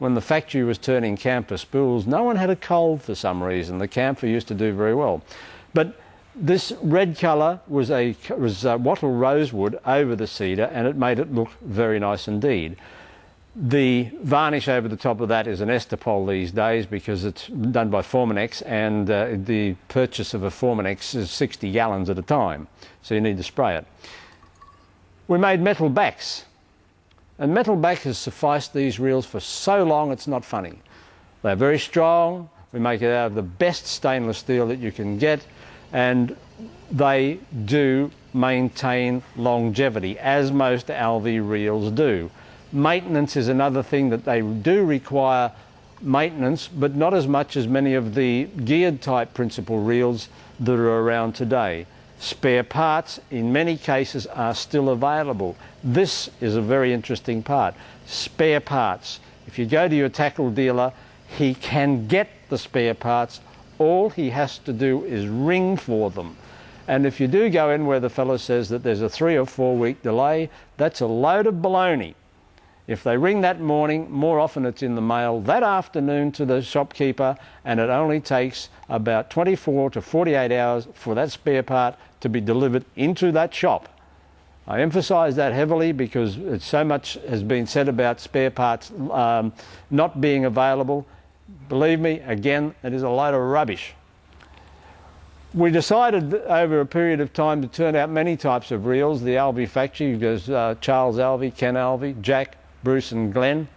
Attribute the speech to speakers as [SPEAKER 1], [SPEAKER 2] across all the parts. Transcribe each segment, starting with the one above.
[SPEAKER 1] when the factory was turning camphor spools, no one had a cold for some reason. The camphor used to do very well. But this red colour was wattle rosewood over the cedar, and it made it look very nice indeed. The varnish over the top of that is an Estopol these days because it's done by Forminex, and the purchase of a Forminex is 60 gallons at a time, so you need to spray it. We made metal backs, and metal back has sufficed these reels for so long it's not funny. They're very strong. We make it out of the best stainless steel that you can get, and they do maintain longevity, as most Alvi reels do. Maintenance is another thing that they do require maintenance, but not as much as many of the geared type principal reels that are around today. Spare parts in many cases are still available. This is a very interesting part. Spare parts. If you go to your tackle dealer, he can get the spare parts. All he has to do is ring for them. And if you do go in where the fellow says that there's a 3 or 4 week delay, that's a load of baloney. If they ring that morning, more often it's in the mail that afternoon to the shopkeeper, and it only takes about 24 to 48 hours for that spare part to be delivered into that shop. I emphasise that heavily because so much has been said about spare parts not being available. Believe me, again, it is a load of rubbish. We decided over a period of time to turn out many types of reels. The Alvi factory, there's Charles Alvi, Ken Alvi, Jack, Bruce and Glenn.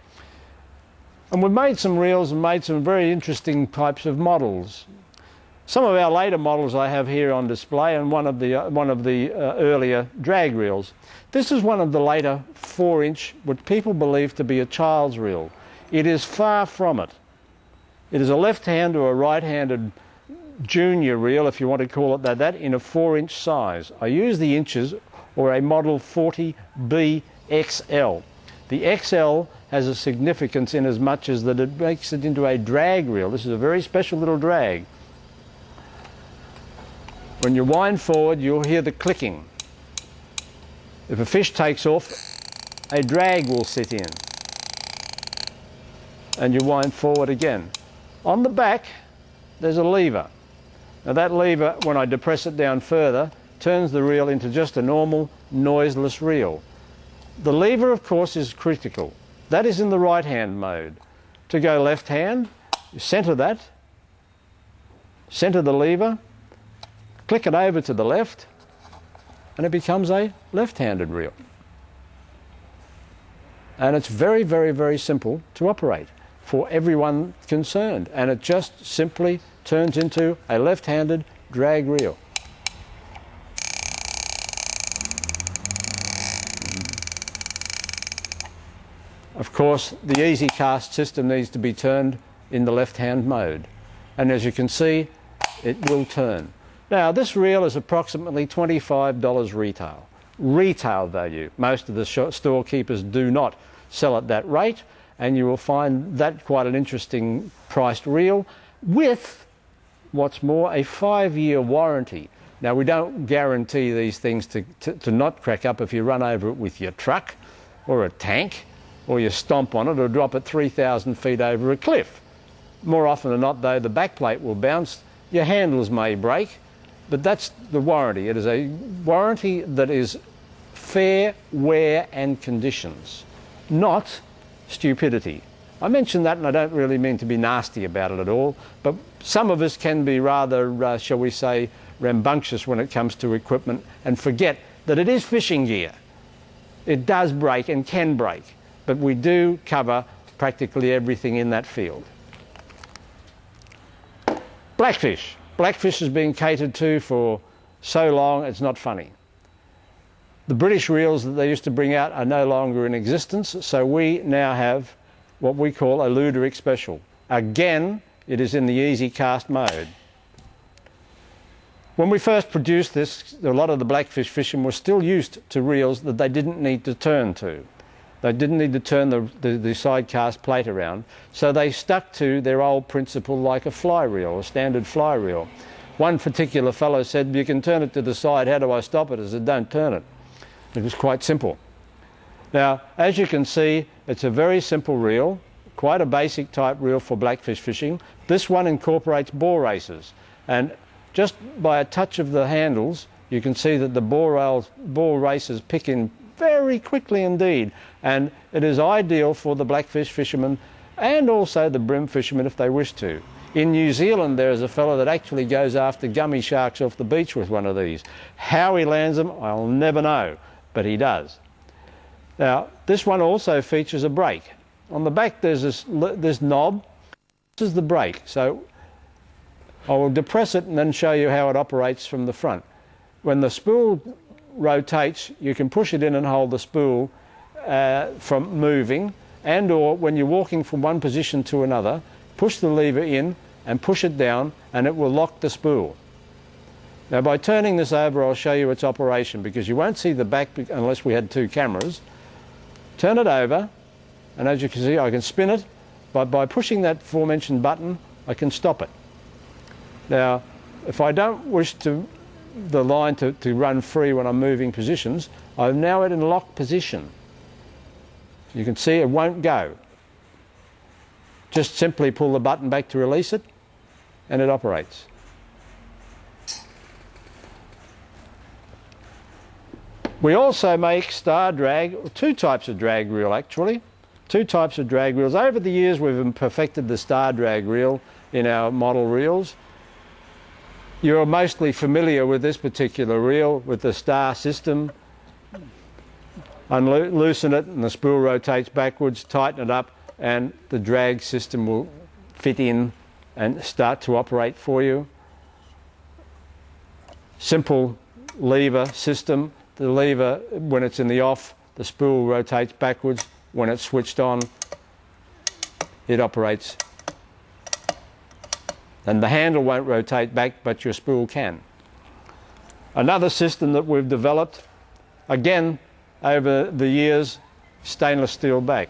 [SPEAKER 1] And we've made some reels and made some very interesting types of models. Some of our later models I have here on display, and one of the earlier drag reels. This is one of the later 4-inch, what people believe to be a child's reel. It is far from it. It is a left-hand or a right-handed junior reel, if you want to call it that, in a 4-inch size. I use the inches, or a model 40B XL. The XL has a significance in as much as that it makes it into a drag reel. This is a very special little drag. When you wind forward, you'll hear the clicking. If a fish takes off, a drag will sit in. And you wind forward again. On the back, there's a lever. Now that lever, when I depress it down further, turns the reel into just a normal, noiseless reel. The lever, of course, is critical. That is in the right-hand mode. To go left-hand, you centre that, centre the lever, click it over to the left, and it becomes a left-handed reel. And it's very, very, very simple to operate for everyone concerned. And it just simply turns into a left-handed drag reel. Of course, the easy cast system needs to be turned in the left-hand mode. And as you can see, it will turn. Now, this reel is approximately $25 retail. Retail value. Most of the storekeepers do not sell at that rate, and you will find that quite an interesting priced reel with, what's more, a 5-year warranty. Now, we don't guarantee these things to not crack up if you run over it with your truck or a tank, or you stomp on it or drop it 3,000 feet over a cliff. More often than not, though, the backplate will bounce, your handles may break, but that's the warranty. It is a warranty that is fair wear and conditions, not stupidity. I mention that, and I don't really mean to be nasty about it at all, but some of us can be rather, shall we say, rambunctious when it comes to equipment and forget that it is fishing gear. It does break and can break, but we do cover practically everything in that field. Blackfish. Blackfish has been catered to for so long it's not funny. The British reels that they used to bring out are no longer in existence, so we now have what we call a Luderick Special. Again, it is in the easy cast mode. When we first produced this, a lot of the blackfish fishermen were still used to reels that they didn't need to turn to. They didn't need to turn the side cast plate around, so they stuck to their old principle like a fly reel, a standard fly reel. One particular fellow said, "You can turn it to the side, how do I stop it?" I said, "Don't turn it." It was quite simple. Now, as you can see, it's a very simple reel, quite a basic type reel for blackfish fishing. This one incorporates bore races, and just by a touch of the handles you can see that the bore races pick in very quickly indeed, and it is ideal for the blackfish fishermen and also the bream fishermen if they wish to. In New Zealand there is a fellow that actually goes after gummy sharks off the beach with one of these. How he lands them I'll never know, but he does. Now this one also features a brake. On the back there's this knob. This is the brake, so I will depress it and then show you how it operates from the front. When the spool rotates you can push it in and hold the spool from moving, and or when you're walking from one position to another, push the lever in and push it down and it will lock the spool. Now by turning this over I'll show you its operation, because you won't see the back unless we had two cameras. Turn it over and as you can see I can spin it, but by pushing that aforementioned button I can stop it. Now if I don't wish the line to run free when I'm moving positions, I'm now in lock position. You can see it won't go. Just simply pull the button back to release it and it operates. We also make star drag, two types of drag reel actually. Two types of drag reels. Over the years we've perfected the star drag reel in our model reels. You're mostly familiar with this particular reel with the star system. Loosen it and the spool rotates backwards, tighten it up and the drag system will fit in and start to operate for you. Simple lever system. The lever, when it's in the off, the spool rotates backwards. When it's switched on, it operates. And the handle won't rotate back, but your spool can. Another system that we've developed, again over the years, stainless steel back.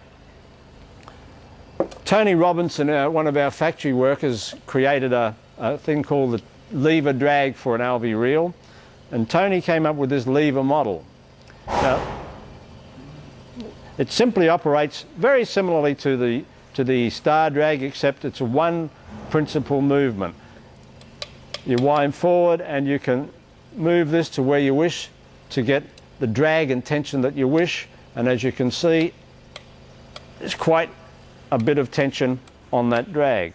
[SPEAKER 1] Tony Robinson, one of our factory workers, created a thing called the lever drag for an LV reel, and Tony came up with this lever model. Now, it simply operates very similarly to the star drag, except it's a one principal movement. You wind forward and you can move this to where you wish to get the drag and tension that you wish, and as you can see there's quite a bit of tension on that drag.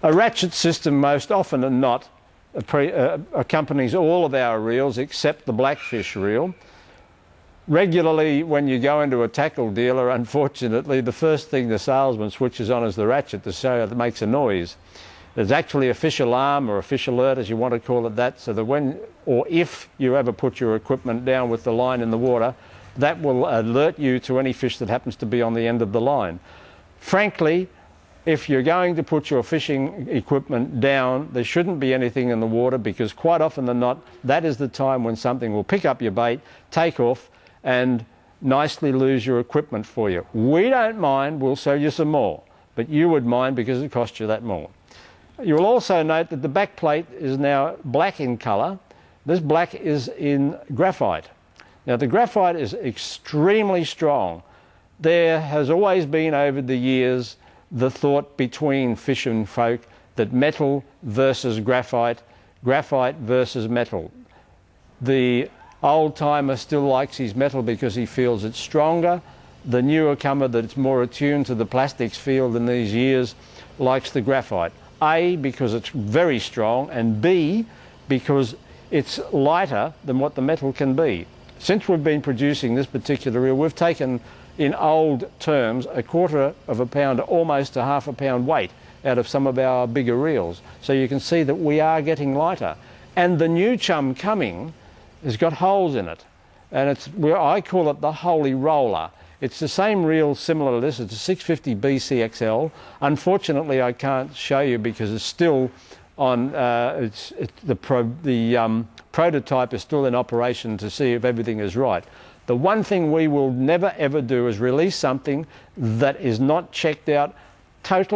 [SPEAKER 1] A ratchet system most often than not accompanies all of our reels except the blackfish reel. Regularly when you go into a tackle dealer, unfortunately the first thing the salesman switches on is the ratchet to show that it makes a noise. There's actually a fish alarm or a fish alert, as you want to call it that, so that when or if you ever put your equipment down with the line in the water, that will alert you to any fish that happens to be on the end of the line. Frankly, if you're going to put your fishing equipment down, there shouldn't be anything in the water, because quite often than not, that is the time when something will pick up your bait, take off, and nicely lose your equipment for you. We don't mind, we'll sell you some more, but you would mind because it costs you that more. You'll also note that the back plate is now black in colour. This black is in graphite. Now the graphite is extremely strong. There has always been over the years the thought between fishing folk that metal versus graphite, graphite versus metal. The old-timer still likes his metal because he feels it's stronger. The newer comer that's more attuned to the plastics field in these years likes the graphite. A, because it's very strong, and B, because it's lighter than what the metal can be. Since we've been producing this particular reel, we've taken, in old terms, 1/4 of a pound, almost to 1/2 pound weight out of some of our bigger reels. So you can see that we are getting lighter. And the new chum coming has got holes in it, and I call it the Holy Roller. It's the same reel similar to this. It's a 650 BCXL. Unfortunately, I can't show you because it's still on. The prototype is still in operation to see if everything is right. The one thing we will never ever do is release something that is not checked out totally.